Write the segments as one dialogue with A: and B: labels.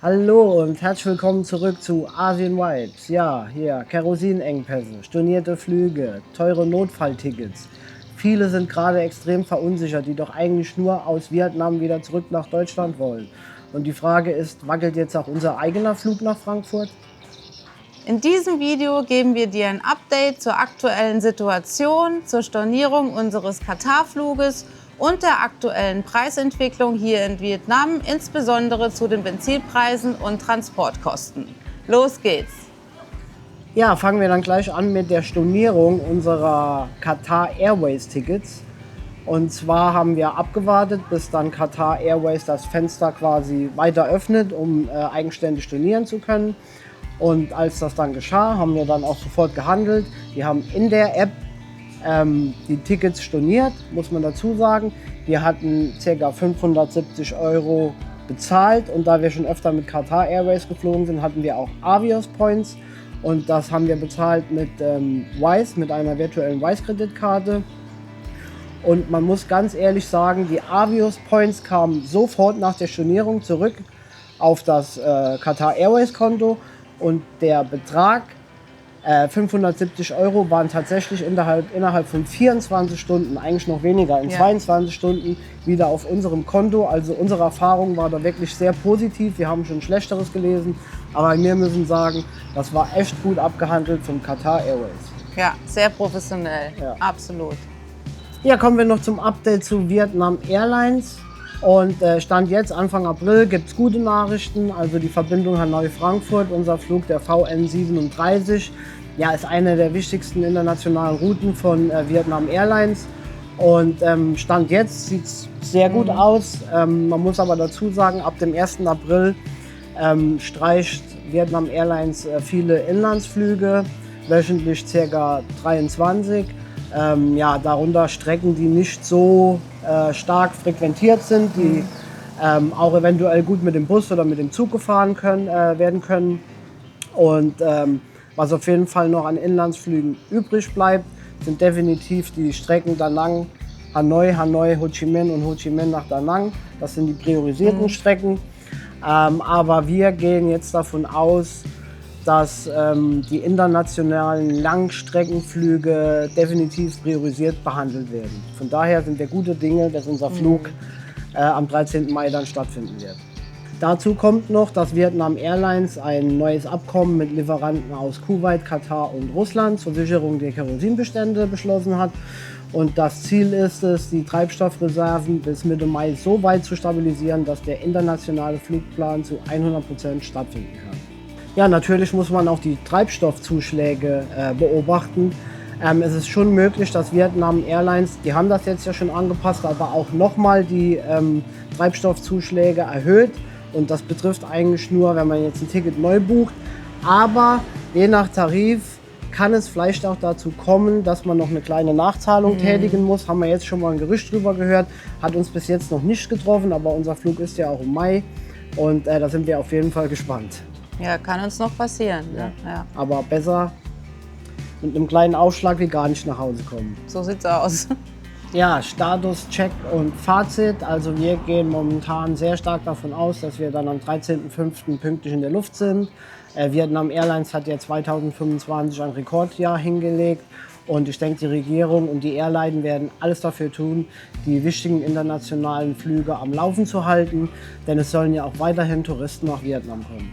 A: Hallo und herzlich willkommen zurück zu Asien Vibes. Ja, hier Kerosinengpässe, stornierte Flüge, teure Notfalltickets. Viele sind gerade extrem verunsichert, die doch eigentlich nur aus Vietnam wieder zurück nach Deutschland wollen. Und die Frage ist, wackelt jetzt auch unser eigener Flug nach Frankfurt?
B: In diesem Video geben wir dir ein Update zur aktuellen Situation, zur Stornierung unseres Katar-Fluges und der aktuellen Preisentwicklung hier in Vietnam, insbesondere zu den Benzinpreisen und Transportkosten. Los geht's!
A: Ja, fangen wir dann gleich an mit der Stornierung unserer Qatar Airways Tickets. Und zwar haben wir abgewartet, bis dann Qatar Airways das Fenster quasi weiter öffnet, um eigenständig stornieren zu können. Und als das dann geschah, haben wir dann auch sofort gehandelt. Wir haben in der App die Tickets storniert, muss man dazu sagen. Wir hatten ca. 570 € bezahlt und da wir schon öfter mit Qatar Airways geflogen sind, hatten wir auch Avios Points und das haben wir bezahlt mit Wise, mit einer virtuellen Wise-Kreditkarte. Und man muss ganz ehrlich sagen, die Avios Points kamen sofort nach der Stornierung zurück auf das Qatar Airways Konto und der Betrag 570 € waren tatsächlich innerhalb von 24 Stunden, eigentlich noch weniger, in 22 Stunden wieder auf unserem Konto. Also unsere Erfahrung war da wirklich sehr positiv. Wir haben schon Schlechteres gelesen, aber wir müssen sagen, das war echt gut abgehandelt von Qatar Airways.
B: Ja, sehr professionell, ja. Absolut.
A: Ja, kommen wir noch zum Update zu Vietnam Airlines. Und Stand jetzt, Anfang April, gibt es gute Nachrichten. Also die Verbindung Hanoi-Frankfurt, unser Flug der VN37, ja, ist eine der wichtigsten internationalen Routen von Vietnam Airlines. Und Stand jetzt sieht es sehr gut aus. Man muss aber dazu sagen, ab dem 1. April streicht Vietnam Airlines viele Inlandsflüge, wöchentlich ca. 23. Ja, darunter Strecken, die nicht so stark frequentiert sind, die auch eventuell gut mit dem Bus oder mit dem Zug gefahren werden können. Und was auf jeden Fall noch an Inlandsflügen übrig bleibt, sind definitiv die Strecken Da Nang, Hanoi, Hanoi, Ho Chi Minh und Ho Chi Minh nach Da Nang. Das sind die priorisierten Strecken. Aber wir gehen jetzt davon aus, dass die internationalen Langstreckenflüge definitiv priorisiert behandelt werden. Von daher sind wir gute Dinge, dass unser Flug am 13. Mai dann stattfinden wird. Dazu kommt noch, dass Vietnam Airlines ein neues Abkommen mit Lieferanten aus Kuwait, Katar und Russland zur Sicherung der Kerosinbestände beschlossen hat. Und das Ziel ist es, die Treibstoffreserven bis Mitte Mai so weit zu stabilisieren, dass der internationale Flugplan zu 100% stattfinden kann. Ja, natürlich muss man auch die Treibstoffzuschläge beobachten. Es ist schon möglich, dass Vietnam Airlines, die haben das jetzt ja schon angepasst, aber auch nochmal die Treibstoffzuschläge erhöht. Und das betrifft eigentlich nur, wenn man jetzt ein Ticket neu bucht. Aber je nach Tarif kann es vielleicht auch dazu kommen, dass man noch eine kleine Nachzahlung tätigen muss. Haben wir jetzt schon mal ein Gerücht drüber gehört. Hat uns bis jetzt noch nicht getroffen, aber unser Flug ist ja auch im Mai. Und da sind wir auf jeden Fall gespannt.
B: Ja, kann uns noch passieren.
A: Ja.
B: Ja.
A: Aber besser mit einem kleinen Aufschlag wie gar nicht nach Hause kommen.
B: So sieht's aus.
A: Ja, Status, Check und Fazit. Also wir gehen momentan sehr stark davon aus, dass wir dann am 13.05. pünktlich in der Luft sind. Vietnam Airlines hat ja 2025 ein Rekordjahr hingelegt. Und ich denke, die Regierung und die Airline werden alles dafür tun, die wichtigen internationalen Flüge am Laufen zu halten. Denn es sollen ja auch weiterhin Touristen nach Vietnam kommen.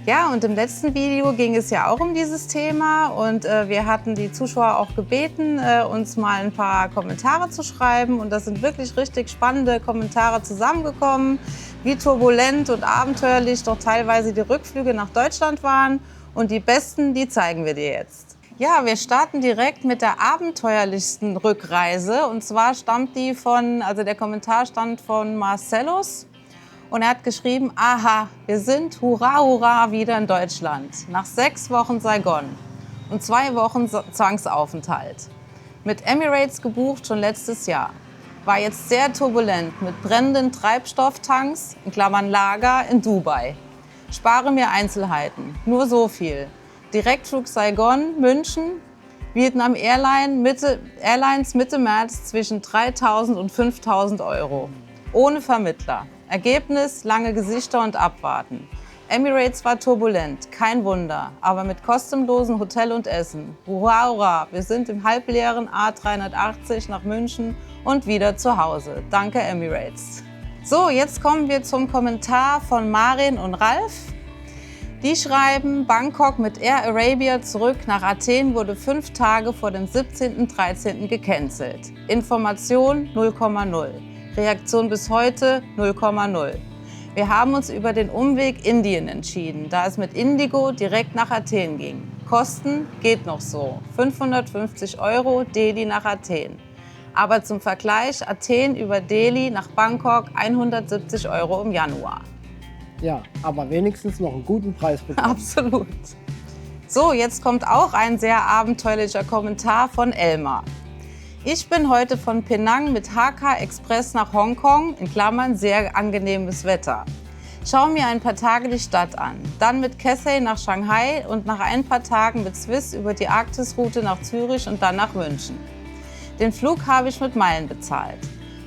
B: Ja, und im letzten Video ging es ja auch um dieses Thema und wir hatten die Zuschauer auch gebeten, uns mal ein paar Kommentare zu schreiben und das sind wirklich richtig spannende Kommentare zusammengekommen, wie turbulent und abenteuerlich doch teilweise die Rückflüge nach Deutschland waren und die besten, die zeigen wir dir jetzt. Ja, wir starten direkt mit der abenteuerlichsten Rückreise und zwar stammt die der Kommentar stammt von Marcellus. Und er hat geschrieben, aha, wir sind hurra, hurra wieder in Deutschland. Nach 6 Wochen Saigon und 2 Wochen Zwangsaufenthalt. Mit Emirates gebucht schon letztes Jahr. War jetzt sehr turbulent mit brennenden Treibstofftanks, in Klammern Lager, in Dubai. Spare mir Einzelheiten, nur so viel. Direktflug Saigon, München, Vietnam Airlines Mitte März zwischen 3.000 und 5.000 €. Ohne Vermittler. Ergebnis: lange Gesichter und Abwarten. Emirates war turbulent, kein Wunder, aber mit kostenlosem Hotel und Essen. Hurra, hurra, wir sind im halbleeren A380 nach München und wieder zu Hause. Danke Emirates. So, jetzt kommen wir zum Kommentar von Marin und Ralf. Die schreiben, Bangkok mit Air Arabia zurück nach Athen wurde 5 Tage vor dem 17.13. gecancelt. Information 0,0. Reaktion bis heute 0,0. Wir haben uns über den Umweg Indien entschieden, da es mit Indigo direkt nach Athen ging. Kosten geht noch so, 550 € Delhi nach Athen. Aber zum Vergleich, Athen über Delhi nach Bangkok 170 € im Januar.
A: Ja, aber wenigstens noch einen guten Preis bekommen.
B: Absolut. So, jetzt kommt auch ein sehr abenteuerlicher Kommentar von Elmar. Ich bin heute von Penang mit HK Express nach Hongkong, in Klammern sehr angenehmes Wetter. Schau mir ein paar Tage die Stadt an. Dann mit Cathay nach Shanghai und nach ein paar Tagen mit Swiss über die Arktisroute nach Zürich und dann nach München. Den Flug habe ich mit Meilen bezahlt.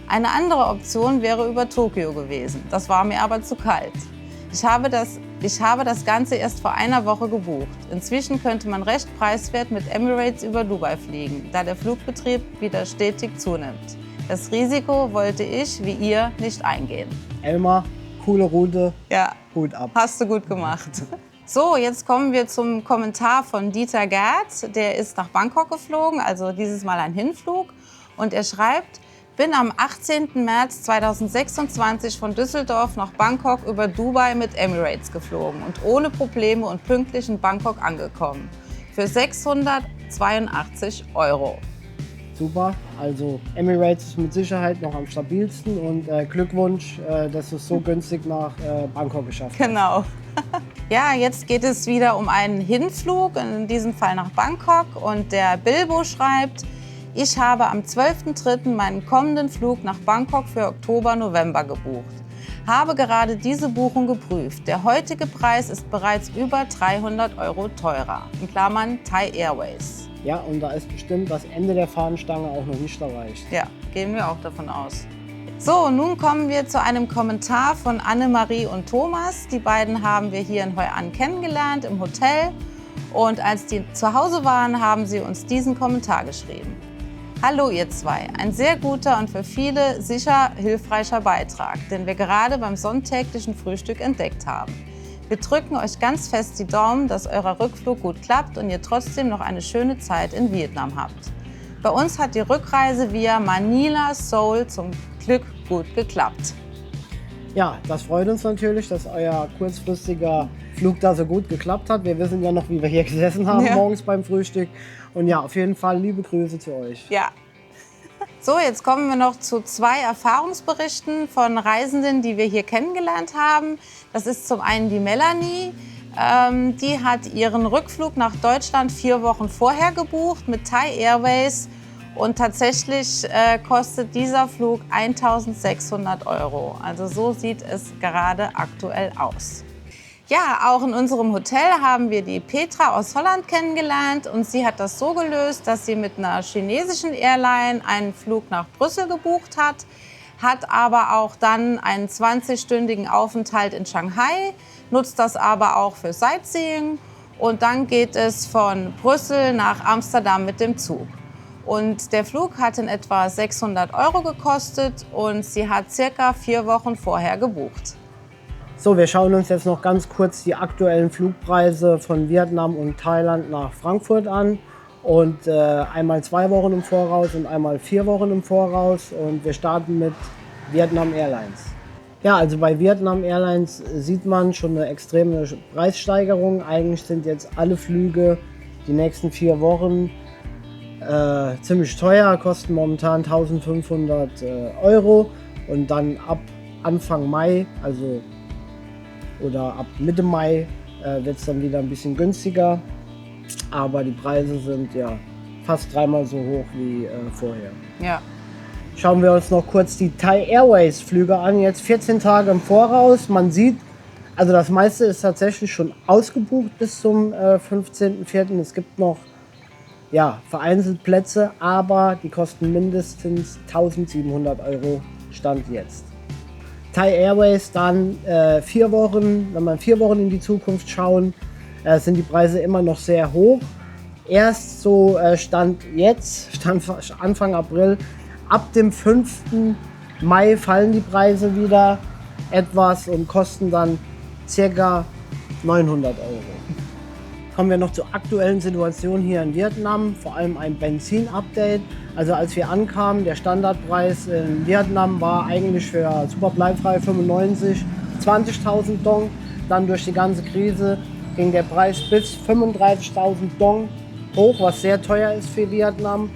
B: Eine andere Option wäre über Tokio gewesen. Das war mir aber zu kalt. Ich habe das Ganze erst vor einer Woche gebucht. Inzwischen könnte man recht preiswert mit Emirates über Dubai fliegen, da der Flugbetrieb wieder stetig zunimmt. Das Risiko wollte ich, wie ihr, nicht eingehen.
A: Elmar, coole Route,
B: Ja,
A: Hut ab.
B: hast du gut gemacht. So, jetzt kommen wir zum Kommentar von Dieter Gerd. Der ist nach Bangkok geflogen, also dieses Mal ein Hinflug. Und er schreibt, bin am 18. März 2026 von Düsseldorf nach Bangkok über Dubai mit Emirates geflogen und ohne Probleme und pünktlich in Bangkok angekommen. Für 682 €.
A: Super, also Emirates ist mit Sicherheit noch am stabilsten und Glückwunsch, dass du es so günstig nach Bangkok geschafft hast.
B: Genau. Ja, jetzt geht es wieder um einen Hinflug, in diesem Fall nach Bangkok. Und der Bilbo schreibt, ich habe am 12.03. meinen kommenden Flug nach Bangkok für Oktober, November gebucht. Habe gerade diese Buchung geprüft. Der heutige Preis ist bereits über 300 € teurer, in Klammern Thai Airways.
A: Ja, und da ist bestimmt das Ende der Fahnenstange auch noch nicht erreicht.
B: Ja, gehen wir auch davon aus. So, nun kommen wir zu einem Kommentar von Annemarie und Thomas. Die beiden haben wir hier in Hoi An kennengelernt im Hotel. Und als die zu Hause waren, haben sie uns diesen Kommentar geschrieben. Hallo ihr zwei, ein sehr guter und für viele sicher hilfreicher Beitrag, den wir gerade beim sonntäglichen Frühstück entdeckt haben. Wir drücken euch ganz fest die Daumen, dass euer Rückflug gut klappt und ihr trotzdem noch eine schöne Zeit in Vietnam habt. Bei uns hat die Rückreise via Manila, Seoul zum Glück gut geklappt.
A: Ja, das freut uns natürlich, dass euer kurzfristiger Flug da so gut geklappt hat. Wir wissen ja noch, wie wir hier gesessen haben morgens beim Frühstück. Und ja, auf jeden Fall liebe Grüße zu euch.
B: Ja. So, jetzt kommen wir noch zu 2 Erfahrungsberichten von Reisenden, die wir hier kennengelernt haben. Das ist zum einen die Melanie. Die hat ihren Rückflug nach Deutschland 4 Wochen vorher gebucht mit Thai Airways. Und tatsächlich kostet dieser Flug 1.600 €. Also so sieht es gerade aktuell aus. Ja, auch in unserem Hotel haben wir die Petra aus Holland kennengelernt und sie hat das so gelöst, dass sie mit einer chinesischen Airline einen Flug nach Brüssel gebucht hat aber auch dann einen 20-stündigen Aufenthalt in Shanghai, nutzt das aber auch für Sightseeing und dann geht es von Brüssel nach Amsterdam mit dem Zug. Und der Flug hat in etwa 600 € gekostet und sie hat circa 4 Wochen vorher gebucht.
A: So, wir schauen uns jetzt noch ganz kurz die aktuellen Flugpreise von Vietnam und Thailand nach Frankfurt an. Und einmal 2 Wochen im Voraus und einmal 4 Wochen im Voraus. Und wir starten mit Vietnam Airlines. Ja, also bei Vietnam Airlines sieht man schon eine extreme Preissteigerung. Eigentlich sind jetzt alle Flüge die nächsten 4 Wochen ziemlich teuer, kosten momentan 1.500 € und dann ab Anfang Mai, also oder ab Mitte Mai wird es dann wieder ein bisschen günstiger, aber die Preise sind ja fast 3-mal so hoch wie vorher.
B: Ja.
A: Schauen wir uns noch kurz die Thai Airways Flüge an, jetzt 14 Tage im Voraus. Man sieht, also das meiste ist tatsächlich schon ausgebucht bis zum 15.04. Es gibt noch vereinzelt Plätze, aber die kosten mindestens 1.700 € Stand jetzt. Thai Airways dann 4 Wochen, wenn man 4 Wochen in die Zukunft schauen, sind die Preise immer noch sehr hoch. Erst so Stand Anfang April, ab dem 5. Mai fallen die Preise wieder etwas und kosten dann ca. 900 Euro. Kommen wir noch zur aktuellen Situation hier in Vietnam, vor allem ein Benzin-Update. Also als wir ankamen, der Standardpreis in Vietnam war eigentlich für super bleifrei 95, 20.000 Dong. Dann durch die ganze Krise ging der Preis bis 35.000 Dong hoch, was sehr teuer ist für Vietnam.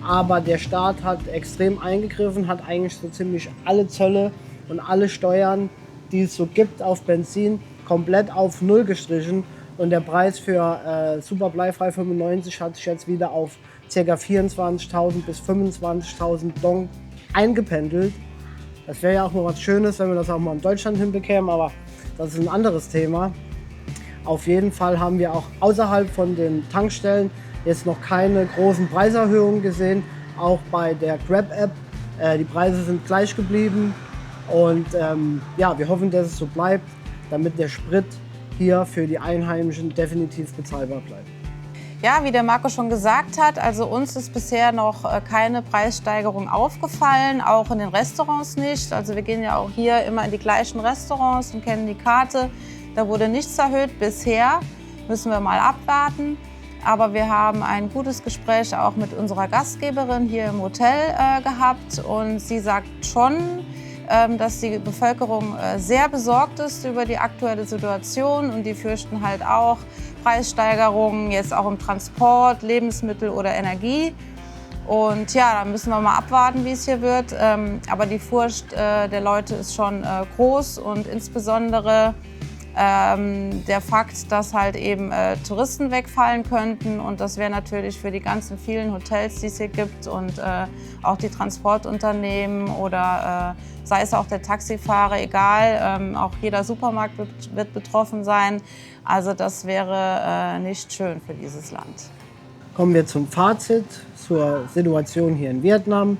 A: Aber der Staat hat extrem eingegriffen, hat eigentlich so ziemlich alle Zölle und alle Steuern, die es so gibt auf Benzin, komplett auf Null gestrichen. Und der Preis für super bleifrei 95 hat sich jetzt wieder auf ca. 24.000 bis 25.000 Dong eingependelt. Das wäre ja auch mal was Schönes, wenn wir das auch mal in Deutschland hinbekämen, aber das ist ein anderes Thema. Auf jeden Fall haben wir auch außerhalb von den Tankstellen jetzt noch keine großen Preiserhöhungen gesehen. Auch bei der Grab-App, die Preise sind gleich geblieben. Und ja, wir hoffen, dass es so bleibt, damit der Sprit hier für die Einheimischen definitiv bezahlbar bleibt.
B: Ja, wie der Marco schon gesagt hat, also uns ist bisher noch keine Preissteigerung aufgefallen, auch in den Restaurants nicht. Also wir gehen ja auch hier immer in die gleichen Restaurants und kennen die Karte. Da wurde nichts erhöht bisher, müssen wir mal abwarten. Aber wir haben ein gutes Gespräch auch mit unserer Gastgeberin hier im Hotel gehabt und sie sagt schon, dass die Bevölkerung sehr besorgt ist über die aktuelle Situation und die fürchten halt auch Preissteigerungen, jetzt auch im Transport, Lebensmittel oder Energie. Und ja, da müssen wir mal abwarten, wie es hier wird. Aber die Furcht der Leute ist schon groß und insbesondere der Fakt, dass halt eben Touristen wegfallen könnten und das wäre natürlich für die ganzen vielen Hotels, die es hier gibt und auch die Transportunternehmen oder sei es auch der Taxifahrer, egal, auch jeder Supermarkt wird betroffen sein. Also das wäre nicht schön für dieses Land.
A: Kommen wir zum Fazit, zur Situation hier in Vietnam.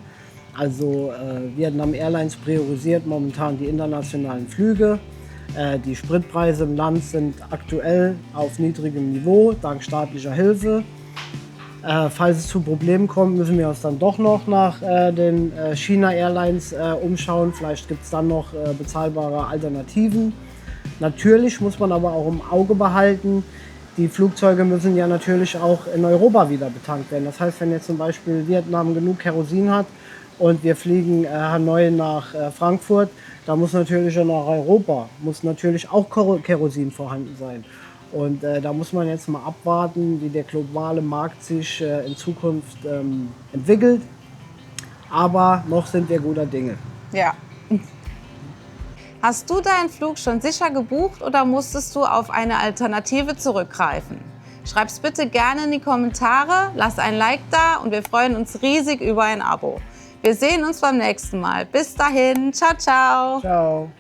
A: Also Vietnam Airlines priorisiert momentan die internationalen Flüge. Die Spritpreise im Land sind aktuell auf niedrigem Niveau, dank staatlicher Hilfe. Falls es zu Problemen kommt, müssen wir uns dann doch noch nach den China Airlines umschauen. Vielleicht gibt es dann noch bezahlbare Alternativen. Natürlich muss man aber auch im Auge behalten, die Flugzeuge müssen ja natürlich auch in Europa wieder betankt werden. Das heißt, wenn jetzt zum Beispiel Vietnam genug Kerosin hat und wir fliegen Hanoi nach Frankfurt, da muss natürlich auch nach Europa, muss natürlich auch Kerosin vorhanden sein. Und da muss man jetzt mal abwarten, wie der globale Markt sich in Zukunft entwickelt. Aber noch sind wir guter Dinge.
B: Ja. Hast du deinen Flug schon sicher gebucht oder musstest du auf eine Alternative zurückgreifen? Schreib's bitte gerne in die Kommentare, lass ein Like da und wir freuen uns riesig über ein Abo. Wir sehen uns beim nächsten Mal. Bis dahin, ciao, ciao.
A: Ciao.